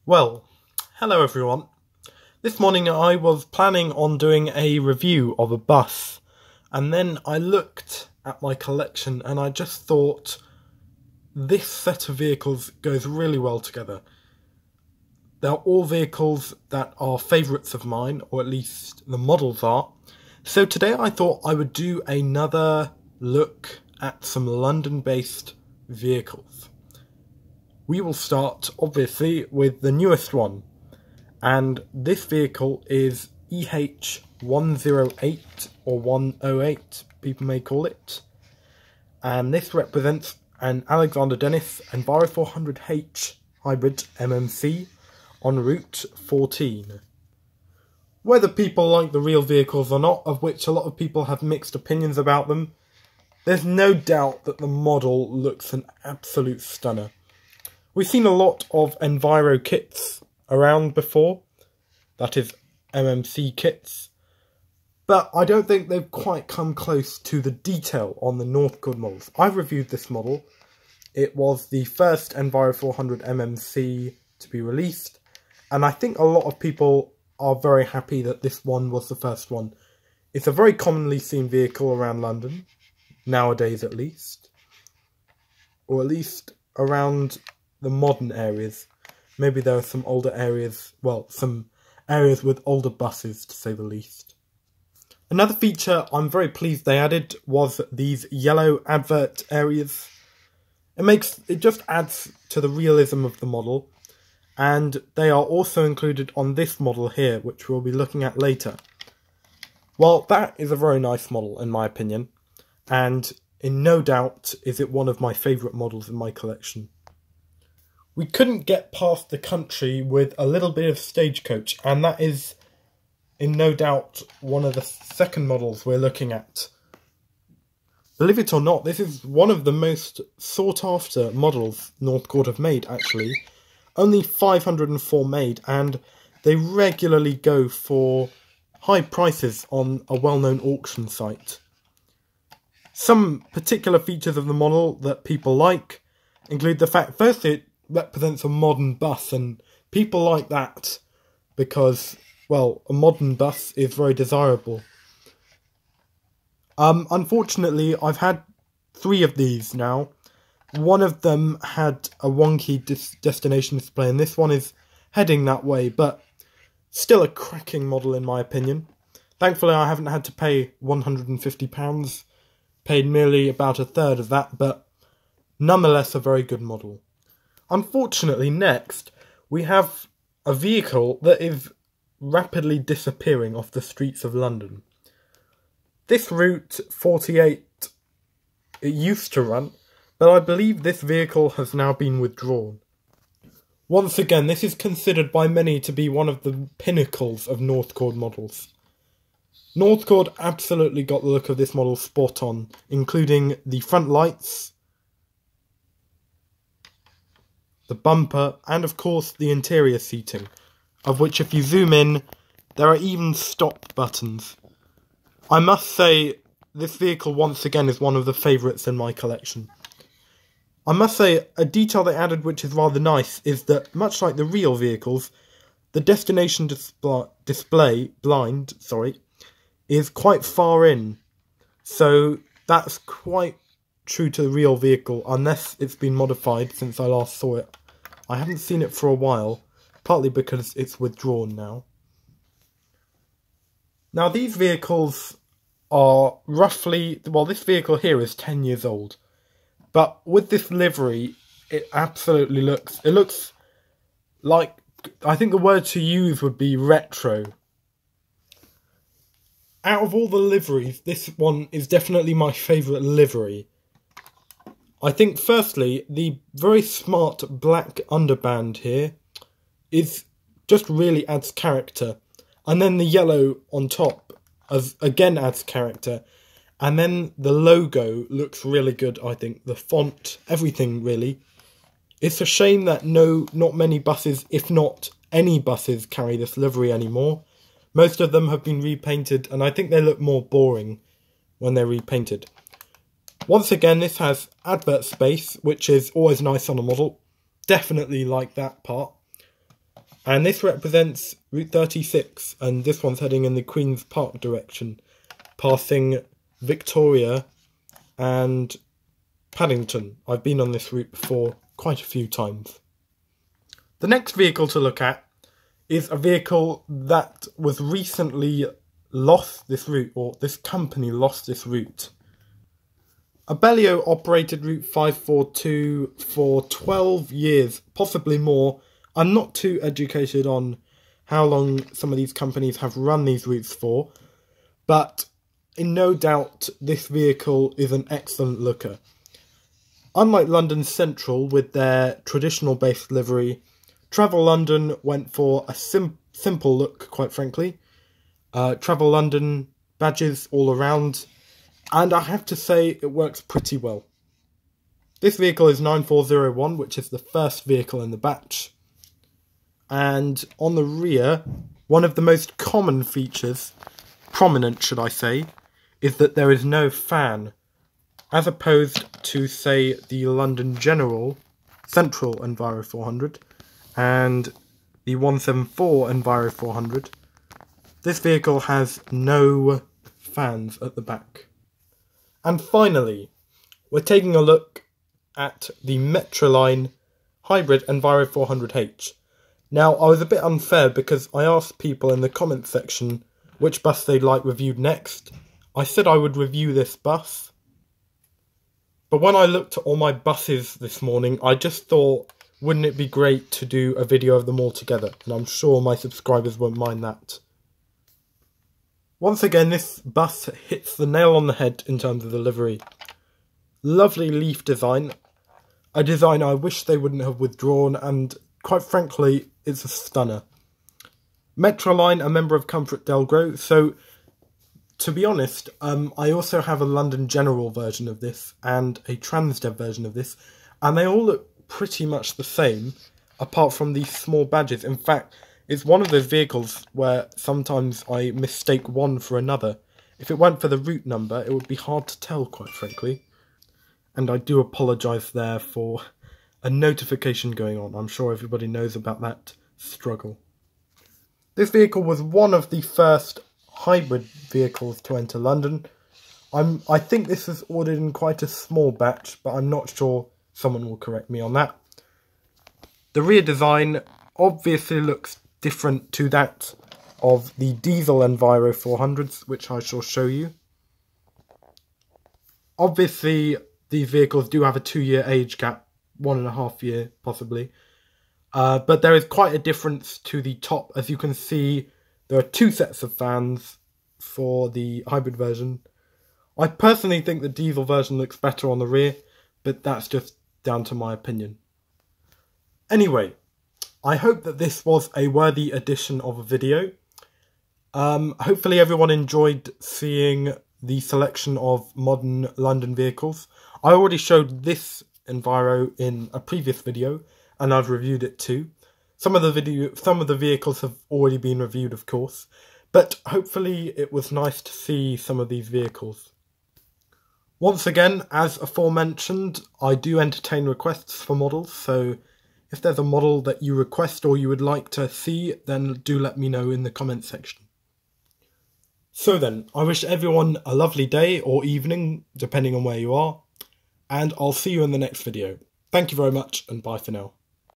Well, hello everyone. This morning I was planning on doing a review of a bus, and then I looked at my collection and I just thought this set of vehicles goes really well together. They're all vehicles that are favourites of mine, or at least the models are. So today I thought I would do another look at some London-based vehicles. We will start, obviously, with the newest one, and this vehicle is EH108, or 108, people may call it, and this represents an Alexander Dennis Enviro 400H hybrid MMC on Route 14. Whether people like the real vehicles or not, of which a lot of people have mixed opinions about them, there's no doubt that the model looks an absolute stunner. We've seen a lot of Enviro kits around before, that is MMC kits, but I don't think they've quite come close to the detail on the Northcord models. I've reviewed this model. It was the first Enviro 400 MMC to be released, and I think a lot of people are very happy that this one was the first one. It's a very commonly seen vehicle around London, nowadays at least, or at least around the modern areas. Maybe there are some older areas, well, some areas with older buses, to say the least. Another feature I'm very pleased they added was these yellow advert areas. It just adds to the realism of the model, and they are also included on this model here, which we'll be looking at later. Well, that is a very nice model in my opinion, and in no doubt is it one of my favourite models in my collection. We couldn't get past the country with a little bit of Stagecoach, and that is, in no doubt, one of the second models we're looking at. Believe it or not, this is one of the most sought-after models Northcord have made, actually. Only 504 made, and they regularly go for high prices on a well-known auction site. Some particular features of the model that people like include the fact, firstly, it represents a modern bus, and people like that because, well, a modern bus is very desirable. Unfortunately, I've had 3 of these now. One of them had a wonky destination display, and this one is heading that way, but still a cracking model in my opinion. Thankfully, I haven't had to pay £150, paid merely about a third of that, but nonetheless a very good model. Unfortunately, next, we have a vehicle that is rapidly disappearing off the streets of London. This Route 48, it used to run, but I believe this vehicle has now been withdrawn. Once again, this is considered by many to be one of the pinnacles of Northcord models. Northcord absolutely got the look of this model spot on, including the front lights, the bumper, and of course the interior seating, of which if you zoom in, there are even stop buttons. I must say, this vehicle once again is one of the favourites in my collection. I must say, a detail they added which is rather nice is that, much like the real vehicles, the destination display blind is quite far in, so that's quite true to the real vehicle, unless it's been modified since I last saw it. I haven't seen it for a while, partly because it's withdrawn now. Now these vehicles are roughly, well, this vehicle here is 10 years old, but with this livery, it absolutely looks like, I think the word to use would be retro. Out of all the liveries, this one is definitely my favourite livery. I think, firstly, the very smart black underband here just really adds character. And then the yellow on top again adds character. And then the logo looks really good, I think. The font, everything really. It's a shame that not many buses, if not any buses, carry this livery anymore. Most of them have been repainted, and I think they look more boring when they're repainted. Once again, this has advert space, which is always nice on a model. Definitely like that part. And this represents Route 36, and this one's heading in the Queen's Park direction, passing Victoria and Paddington. I've been on this route before quite a few times. The next vehicle to look at is a vehicle that was recently lost this route, or this company lost this route. Abellio operated Route 542 for 12 years, possibly more. I'm not too educated on how long some of these companies have run these routes for, but in no doubt this vehicle is an excellent looker. Unlike London Central with their traditional based livery, Travel London went for a simple look, quite frankly. Travel London badges all around, and I have to say it works pretty well. This vehicle is 9401, which is the first vehicle in the batch. And on the rear, one of the most common features, prominent should I say, is that there is no fan, as opposed to, say, the London Central Enviro 400 and the 174 Enviro 400. This vehicle has no fans at the back. And finally, we're taking a look at the Metroline Hybrid Enviro 400H. Now, I was a bit unfair because I asked people in the comment section which bus they'd like reviewed next. I said I would review this bus, but when I looked at all my buses this morning, I just thought, wouldn't it be great to do a video of them all together? And I'm sure my subscribers won't mind that. Once again, this bus hits the nail on the head in terms of the livery. Lovely leaf design, a design I wish they wouldn't have withdrawn, and quite frankly, it's a stunner. Metroline, a member of ComfortDelGro, so to be honest, I also have a London General version of this and a Transdev version of this, and they all look pretty much the same, apart from these small badges. In fact, it's one of those vehicles where sometimes I mistake one for another. If it weren't for the route number, it would be hard to tell, quite frankly. And I do apologise there for a notification going on. I'm sure everybody knows about that struggle. This vehicle was one of the first hybrid vehicles to enter London. I think this was ordered in quite a small batch, but I'm not sure. Someone will correct me on that. The rear design obviously looks different to that of the diesel Enviro 400s, which I shall show you. Obviously, these vehicles do have a 2-year age gap, 1.5 year possibly. But there is quite a difference to the top. As you can see, there are 2 sets of fans for the hybrid version. I personally think the diesel version looks better on the rear, but that's just down to my opinion. Anyway, I hope that this was a worthy addition of a video. Hopefully everyone enjoyed seeing the selection of modern London vehicles. I already showed this Enviro in a previous video, and I've reviewed it too. Some of the vehicles have already been reviewed, of course, but hopefully it was nice to see some of these vehicles. Once again, as aforementioned, I do entertain requests for models, so if there's a model that you request or you would like to see, then do let me know in the comment section. So then, I wish everyone a lovely day or evening, depending on where you are, and I'll see you in the next video. Thank you very much, and bye for now.